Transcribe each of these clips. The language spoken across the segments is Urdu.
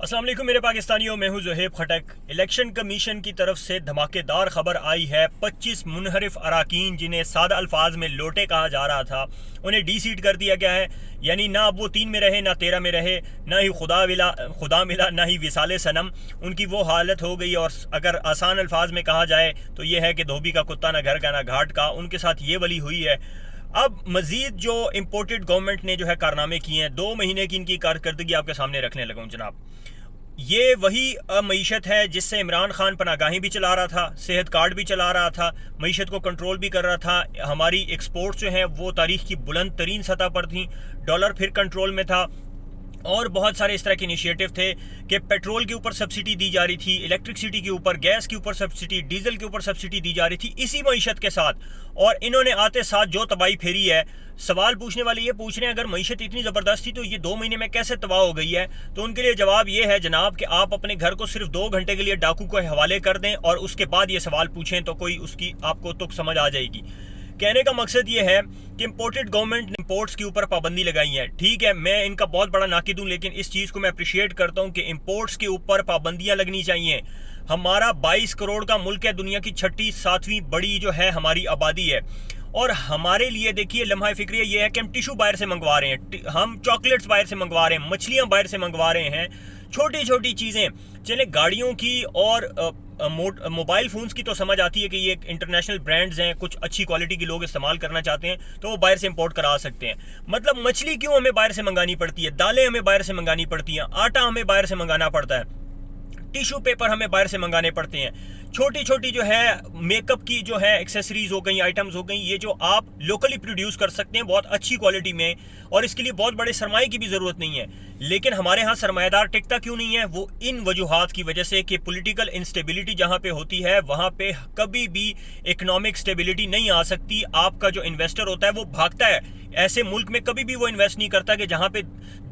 السلام علیکم میرے پاکستانیوں، میں ہوں زہیب خٹک۔ الیکشن کمیشن کی طرف سے دھماکے دار خبر آئی ہے۔ 25 منحرف اراکین جنہیں سادہ الفاظ میں لوٹے کہا جا رہا تھا، انہیں ڈی سیٹ کر دیا گیا ہے۔ یعنی نہ اب وہ 3 میں رہے، نہ 13 میں رہے، نہ ہی خدا ملا، نہ ہی وصال صنم۔ ان کی وہ حالت ہو گئی، اور اگر آسان الفاظ میں کہا جائے تو یہ ہے کہ دھوبی کا کتا نہ گھر کا نہ گھاٹ کا۔ ان کے ساتھ یہ ولی ہوئی ہے۔ اب مزید جو امپورٹڈ گورنمنٹ نے جو ہے کارنامے کیے ہیں، 2 مہینے کی ان کی کارکردگی آپ کے سامنے رکھنے لگا ہوں جناب۔ یہ وہی معیشت ہے جس سے عمران خان پناہ گاہیں بھی چلا رہا تھا، صحت کارڈ بھی چلا رہا تھا، معیشت کو کنٹرول بھی کر رہا تھا۔ ہماری ایکسپورٹس جو ہیں وہ تاریخ کی بلند ترین سطح پر تھیں، ڈالر پھر کنٹرول میں تھا، اور بہت سارے اس طرح کے انیشیٹو تھے کہ پیٹرول کے اوپر سبسڈی دی جا رہی تھی، الیکٹرکسٹی کے اوپر، گیس کے اوپر سبسڈی، ڈیزل کے اوپر سبسڈی دی جا رہی تھی اسی معیشت کے ساتھ۔ اور انہوں نے آتے ساتھ جو تباہی پھیری ہے، سوال پوچھنے والے یہ پوچھ رہے ہیں اگر معیشت اتنی زبردست تھی تو یہ 2 مہینے میں کیسے تباہ ہو گئی ہے؟ تو ان کے لیے جواب یہ ہے جناب کہ آپ اپنے گھر کو صرف 2 گھنٹے کے لیے ڈاکو کو حوالے کر دیں اور اس کے بعد یہ سوال پوچھیں تو کوئی اس کی آپ کو تک سمجھ آ جائے گی۔ کہنے کا مقصد یہ ہے کہ امپورٹڈ گورنمنٹ نے امپورٹس کے اوپر پابندی لگائی ہے۔ ٹھیک ہے، میں ان کا بہت بڑا ناقد ہوں، لیکن اس چیز کو میں اپریشیٹ کرتا ہوں کہ امپورٹس کے اوپر پابندیاں لگنی چاہیے۔ ہمارا 22 کروڑ کا ملک ہے، دنیا کی 6ٹھی 7ویں بڑی جو ہے ہماری آبادی ہے، اور ہمارے لیے دیکھیے لمحہ فکریہ یہ ہے کہ ہم ٹیشو باہر سے منگوا رہے ہیں، ہم چاکلیٹس باہر سے منگوا رہے ہیں، مچھلیاں باہر سے منگوا رہے ہیں، چھوٹی چھوٹی چیزیں۔ چلے گاڑیوں کی اور موبائل فونز کی تو سمجھ آتی ہے کہ یہ انٹرنیشنل برانڈز ہیں، کچھ اچھی کوالٹی کے لوگ استعمال کرنا چاہتے ہیں تو وہ باہر سے امپورٹ کرا سکتے ہیں۔ مطلب مچھلی کیوں ہمیں باہر سے منگانی پڑتی ہے، دالیں ہمیں باہر سے منگانی پڑتی ہیں، آٹا ہمیں باہر سے منگانا پڑتا ہے، ٹیشو پیپر ہمیں باہر سے منگانے پڑتے ہیں، چھوٹی چھوٹی جو ہے میک اپ کی جو ہے ایکسیسریز ہو گئیں، آئٹمز ہو گئیں، یہ جو آپ لوکلی پروڈیوس کر سکتے ہیں بہت اچھی کوالٹی میں، اور اس کے لیے بہت بڑے سرمایے کی بھی ضرورت نہیں ہے۔ لیکن ہمارے ہاں سرمایہ دار ٹکتا کیوں نہیں ہے؟ وہ ان وجوہات کی وجہ سے کہ پولیٹیکل انسٹیبلٹی جہاں پہ ہوتی ہے وہاں پہ کبھی بھی اکنامک سٹیبلٹی نہیں آ سکتی۔ آپ کا جو انویسٹر ہوتا ہے وہ بھاگتا ہے، ایسے ملک میں کبھی بھی وہ انویسٹ نہیں کرتا کہ جہاں پہ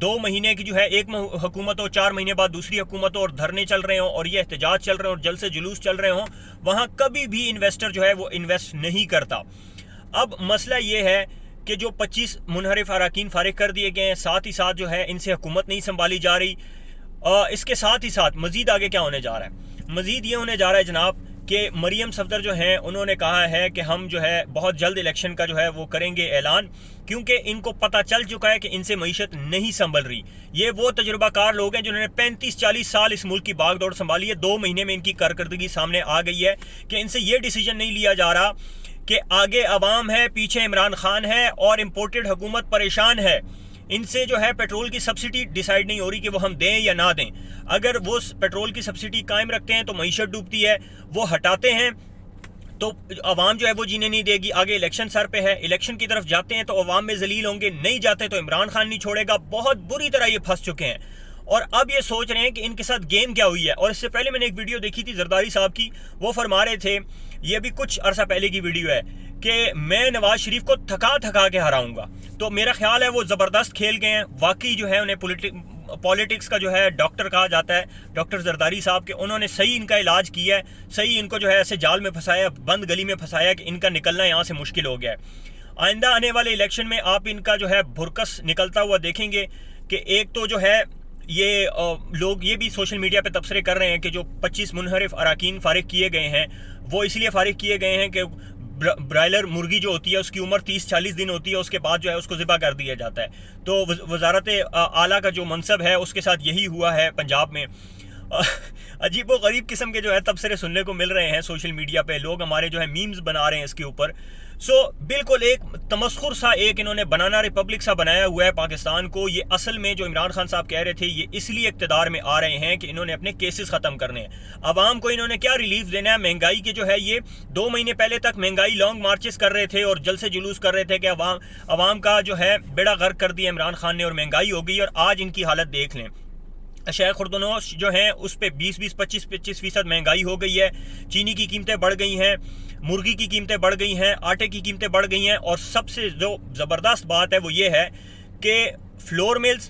2 مہینے کی جو ہے ایک حکومت ہو، 4 مہینے بعد دوسری حکومت ہو، اور دھرنے چل رہے ہوں اور یہ احتجاج چل رہے ہوں اور جلد سے جلوس چل رہے ہوں، وہاں کبھی بھی انویسٹر جو ہے وہ انویسٹ نہیں کرتا۔ اب مسئلہ یہ ہے کہ جو 25 منحرف اراکین فارغ کر دیے گئے ہیں، ساتھ ہی ساتھ جو ہے ان سے حکومت نہیں سنبھالی جا رہی۔ اس کے ساتھ ہی ساتھ مزید آگے کیا ہونے جا رہا ہے؟ مزید یہ ہونے جا رہا ہے جناب کہ مریم صفدر جو ہیں انہوں نے کہا ہے کہ ہم جو ہے بہت جلد الیکشن کا جو ہے وہ کریں گے اعلان، کیونکہ ان کو پتہ چل چکا ہے کہ ان سے معیشت نہیں سنبھل رہی۔ یہ وہ تجربہ کار لوگ ہیں جنہوں نے 35-40 سال اس ملک کی باغ دوڑ سنبھالی ہے، 2 مہینے میں ان کی کارکردگی سامنے آ گئی ہے کہ ان سے یہ ڈیسیجن نہیں لیا جا رہا کہ آگے عوام ہے، پیچھے عمران خان ہے اور امپورٹڈ حکومت پریشان ہے۔ ان سے جو ہے پیٹرول کی سبسڈی ڈیسائیڈ نہیں ہو رہی کہ وہ ہم دیں یا نہ دیں۔ اگر وہ پیٹرول کی سبسڈی قائم رکھتے ہیں تو معیشت ڈوبتی ہے، وہ ہٹاتے ہیں تو عوام جو ہے وہ جینے نہیں دے گی۔ آگے الیکشن سر پہ ہے، الیکشن کی طرف جاتے ہیں تو عوام میں ذلیل ہوں گے، نہیں جاتے تو عمران خان نہیں چھوڑے گا۔ بہت بری طرح یہ پھنس چکے ہیں، اور اب یہ سوچ رہے ہیں کہ ان کے ساتھ گیم کیا ہوئی ہے۔ اور اس سے پہلے میں نے ایک ویڈیو دیکھی تھی زرداری صاحب کی، وہ فرما رہے تھے، یہ بھی کچھ عرصہ پہلے کی ویڈیو ہے، کہ میں نواز شریف کو تھکا کے ہراؤں گا۔ تو میرا خیال ہے وہ زبردست کھیل گئے ہیں، واقعی جو ہے انہیں پولیٹکس کا جو ہے ڈاکٹر کہا جاتا ہے، ڈاکٹر زرداری صاحب کے، انہوں نے صحیح ان کا علاج کیا ہے، صحیح ان کو جو ہے ایسے جال میں پھنسایا، بند گلی میں پھنسایا کہ ان کا نکلنا یہاں سے مشکل ہو گیا ہے۔ آئندہ آنے والے الیکشن میں آپ ان کا جو ہے بھرکس نکلتا ہوا دیکھیں گے کہ ایک تو جو ہے یہ لوگ یہ بھی سوشل میڈیا پہ تبصرے کر رہے ہیں کہ جو 25 منحرف اراکین فارغ کیے گئے ہیں وہ اس لیے فارغ کیے گئے ہیں کہ برائلر مرغی جو ہوتی ہے اس کی عمر 30-40 دن ہوتی ہے، اس کے بعد جو ہے اس کو ذبح کر دیا جاتا ہے۔ تو وزارت اعلیٰ کا جو منصب ہے اس کے ساتھ یہی ہوا ہے پنجاب میں۔ عجیب و غریب قسم کے جو ہے تبصرے سننے کو مل رہے ہیں سوشل میڈیا پہ، لوگ ہمارے جو ہے میمز بنا رہے ہیں اس کے اوپر۔ بالکل ایک تمسخر سا، ایک انہوں نے بنانا ریپبلک سا بنایا ہوا ہے پاکستان کو۔ یہ اصل میں جو عمران خان صاحب کہہ رہے تھے، یہ اس لیے اقتدار میں آ رہے ہیں کہ انہوں نے اپنے کیسز ختم کرنے ہیں، عوام کو انہوں نے کیا ریلیف دینا ہے۔ مہنگائی کے جو ہے یہ 2 مہینے پہلے تک مہنگائی لانگ مارچز کر رہے تھے اور جل سے جلوس کر رہے تھے کہ عوام کا جو ہے بیڑا غرق کر دیا عمران خان نے، اور مہنگائی ہو گئی، اور آج ان کی حالت دیکھ لیں۔ اشیاء خوردنوش جو ہیں اس پہ 20-25% مہنگائی ہو گئی ہے، چینی کی قیمتیں بڑھ گئی ہیں، مرغی کی قیمتیں بڑھ گئی ہیں، آٹے کی قیمتیں بڑھ گئی ہیں، اور سب سے جو زبردست بات ہے وہ یہ ہے کہ فلور ملز،